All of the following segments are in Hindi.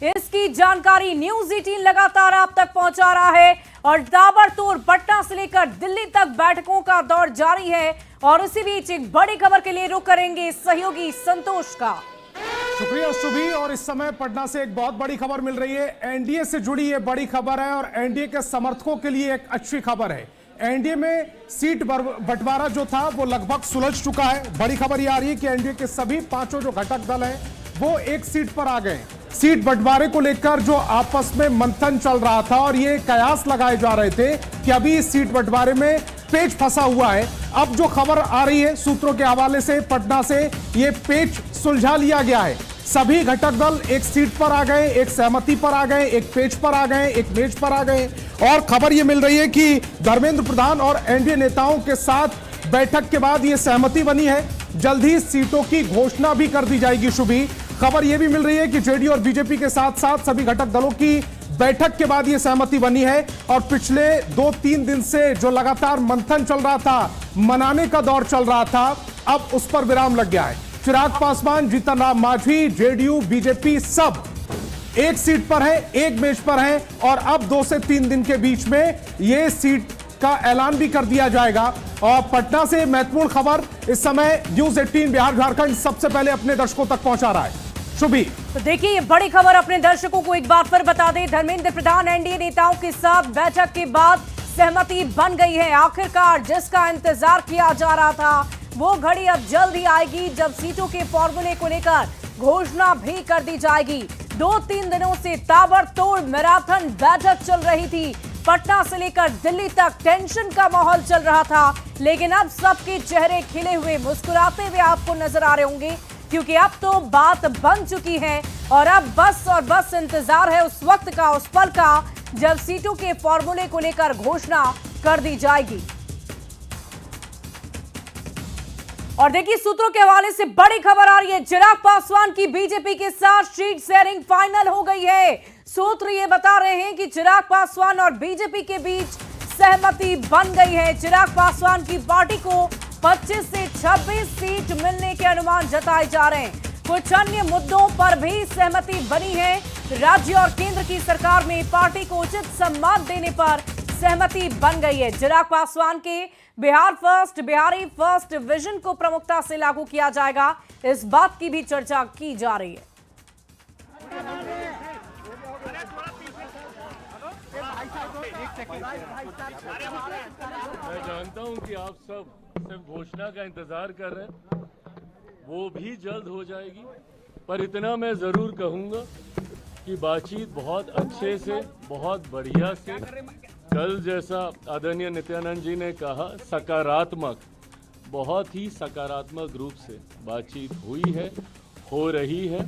इसकी जानकारी न्यूज 18 लगातार आप तक पहुंचा रहा है और ताबड़तोड़ पटना से लेकर दिल्ली तक बैठकों का दौर जारी है। और इसी बीच एक बड़ी खबर के लिए रुख करेंगे सहयोगी संतोष का। शुक्रिया सुभी। और इस समय पटना से एक बहुत बड़ी खबर मिल रही है। एनडीए से जुड़ी ये बड़ी खबर है और एनडीए के समर्थकों के लिए एक अच्छी खबर है। एनडीए में सीट बंटवारा जो था वो लगभग सुलझ चुका है। बड़ी खबर ये आ रही है कि एनडीए के सभी पांचों जो घटक दल हैं वो एक सीट पर आ गए। सीट बंटवारे को लेकर जो आपस में मंथन चल रहा था और ये कयास लगाए जा रहे थे कि अभी इस सीट बंटवारे में पेच फंसा हुआ है, अब जो खबर आ रही है सूत्रों के हवाले से पटना से, ये पेच सुलझा लिया गया है। सभी घटक दल एक सीट पर आ गए, एक सहमति पर आ गए, एक पेच पर आ गए, एक मेज पर आ गए। और खबर यह मिल रही है कि धर्मेंद्र प्रधान और एनडीए नेताओं के साथ बैठक के बाद यह सहमति बनी है। जल्द ही सीटों की घोषणा भी कर दी जाएगी। शुभी खबर यह भी मिल रही है कि जेडीयू और बीजेपी के साथ साथ सभी घटक दलों की बैठक के बाद यह सहमति बनी है। और पिछले 2-3 दिन से जो लगातार मंथन चल रहा था, मनाने का दौर चल रहा था, अब उस पर विराम लग गया है। चिराग पासवान, जीतन राम मांझी, जेडीयू, बीजेपी सब एक सीट पर है, एक मेज पर है। और अब 2 से 3 दिन के बीच में यह सीट का ऐलान भी कर दिया जाएगा। और पटना से महत्वपूर्ण खबर इस समय न्यूज 18 बिहार झारखंड सबसे पहले अपने दर्शकों तक पहुंचा रहा है। शुभी तो देखिए ये बड़ी खबर अपने दर्शकों को एक बार फिर बता दें। धर्मेंद्र प्रधान एनडीए नेताओं के साथ बैठक के बाद सहमति बन गई है। आखिरकार जिसका इंतजार किया जा रहा था वो घड़ी अब जल्द ही आएगी जब सीटों के फॉर्मूले को लेकर घोषणा भी कर दी जाएगी। 2-3 दिनों से ताबड़तोड़ मैराथन बैठक चल रही थी। पटना से लेकर दिल्ली तक टेंशन का माहौल चल रहा था, लेकिन अब सबके चेहरे खिले हुए, मुस्कुराते हुए आपको नजर आ रहे होंगे, क्योंकि अब तो बात बन चुकी है। और अब बस इंतजार है उस वक्त का, उस पल का जब सीटों के फॉर्मूले को लेकर घोषणा कर दी जाएगी। और देखिए सूत्रों के हवाले से बड़ी खबर आ रही है। चिराग पासवान की बीजेपी के साथ सीट शेयरिंग फाइनल हो गई है। सूत्र ये बता रहे हैं कि चिराग पासवान और बीजेपी के बीच सहमति बन गई है। चिराग पासवान की पार्टी को 25 से 26 सीट मिलने के अनुमान जताए जा रहे हैं। कुछ अन्य मुद्दों पर भी सहमति बनी है। राज्य और केंद्र की सरकार में पार्टी को उचित सम्मान देने पर सहमति बन गई है। चिराग पासवान के Bihar first, Bihari first vision को प्रमुखता से लागू किया जाएगा, इस बात की भी चर्चा की जा रही है। मैं जानता हूं कि आप सब सिर्फ घोषणा का इंतजार कर रहे हैं, वो भी जल्द हो जाएगी। पर इतना मैं जरूर कहूंगा कि बातचीत बहुत अच्छे से, बहुत बढ़िया से, कल जैसा आदरणीय नित्यानंद जी ने कहा, सकारात्मक, बहुत ही सकारात्मक रूप से बातचीत हुई है, हो रही है।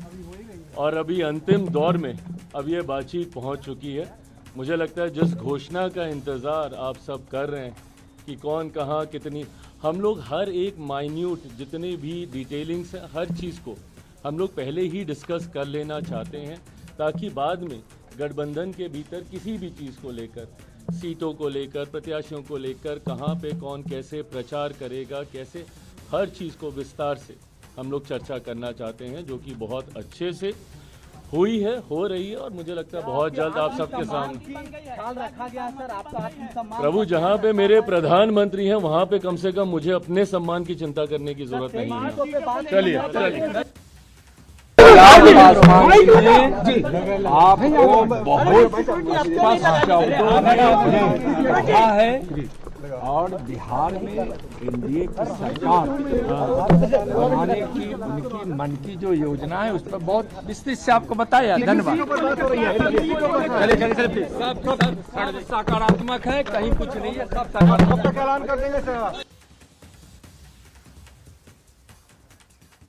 और अभी अंतिम दौर में अब ये बातचीत पहुंच चुकी है। मुझे लगता है जिस घोषणा का इंतज़ार आप सब कर रहे हैं कि कौन कहाँ कितनी, हम लोग हर एक माइन्यूट जितने भी डिटेलिंग्स हैं, हर चीज़ को हम लोग पहले ही डिस्कस कर लेना चाहते हैं, ताकि बाद में गठबंधन के भीतर किसी भी चीज़ को लेकर, सीटों को लेकर, प्रत्याशियों को लेकर, कहाँ पे कौन कैसे प्रचार करेगा, कैसे, हर चीज़ को विस्तार से हम लोग चर्चा करना चाहते हैं, जो कि बहुत अच्छे से हुई है, हो रही है। और मुझे लगता है बहुत जल्द आप सबके सामने प्रभु, जहाँ पे मेरे प्रधानमंत्री हैं वहाँ पे कम से कम मुझे अपने सम्मान की चिंता करने की जरूरत नहीं है। चलिए आपको बहुत स्पष्ट है। और बिहार में एनडीए की सरकार बनाने की उनकी मन की जो योजना है उस पर बहुत विस्तृत से आपको बताया। धन्यवाद। चलिए सब सकारात्मक है, कहीं कुछ नहीं है, सब सकारात्मक ऐलान कर देंगे।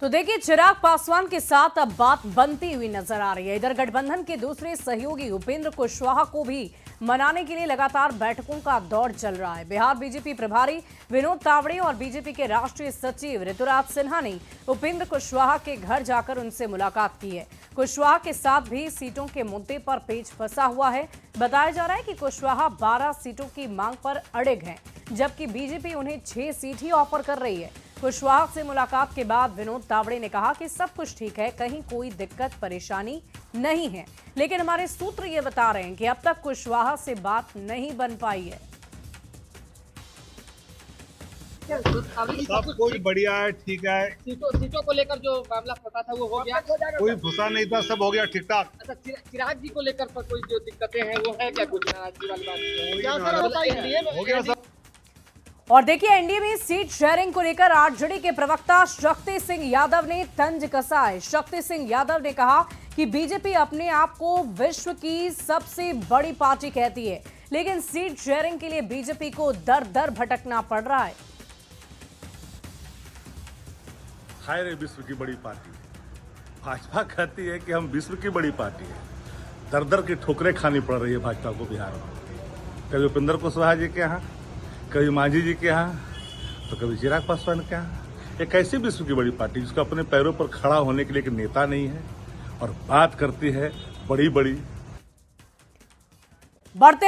तो देखिए चिराग पासवान के साथ अब बात बनती हुई नजर आ रही है। इधर गठबंधन के दूसरे सहयोगी उपेंद्र कुशवाहा को भी मनाने के लिए लगातार बैठकों का दौर चल रहा है। बिहार बीजेपी प्रभारी विनोद तावड़े और बीजेपी के राष्ट्रीय सचिव ऋतुराज सिन्हा ने उपेंद्र कुशवाहा के घर जाकर उनसे मुलाकात की है। कुशवाहा के साथ भी सीटों के मुद्दे पर पेच फंसा हुआ है। बताया जा रहा है कि कुशवाहा 12 सीटों की मांग पर अड़िग हैं, जबकि बीजेपी उन्हें 6 सीट ही ऑफर कर रही है। कुशवाहा से मुलाकात के बाद विनोद तावड़े ने कहा कि सब कुछ ठीक है, कहीं कोई दिक्कत परेशानी नहीं है, लेकिन हमारे सूत्र ये बता रहे हैं कि अब तक कुशवाहा से बात नहीं बन पाई है। सब कुछ बढ़िया है, ठीक है। सीटों को लेकर जो मामला फंसा था वो हो गया, कोई फंसा नहीं था, सब हो गया ठीक ठाक। अच्छा चिराग जी को लेकर पर कोई जो दिक्कतें हैं वो है क्या, कुछ नाराजगी वाली बात हो गया सब। और देखिए, एनडीए में सीट शेयरिंग को लेकर आरजेडी के प्रवक्ता शक्ति सिंह यादव ने तंज कसा है। शक्ति सिंह यादव ने कहा कि बीजेपी अपने आप को विश्व की सबसे बड़ी पार्टी कहती है, लेकिन सीट शेयरिंग के लिए बीजेपी को दर दर भटकना पड़ रहा है। हाय रे विश्व की बड़ी पार्टी। भाजपा कहती है कि हम विश्व की बड़ी पार्टी है। दर दर की ठोकरें खानी पड़ रही है भाजपा को बिहार में। कभी उपेंद्र कुशवाहा जी के यहाँ, कभी मांझी जी के यहाँ, तो कभी चिराग पासवान के यहाँ। एक ऐसी विश्व की बड़ी पार्टी जिसको अपने पैरों पर खड़ा होने के लिए एक नेता नहीं है और बात करती है बड़ी बड़ी। बढ़ते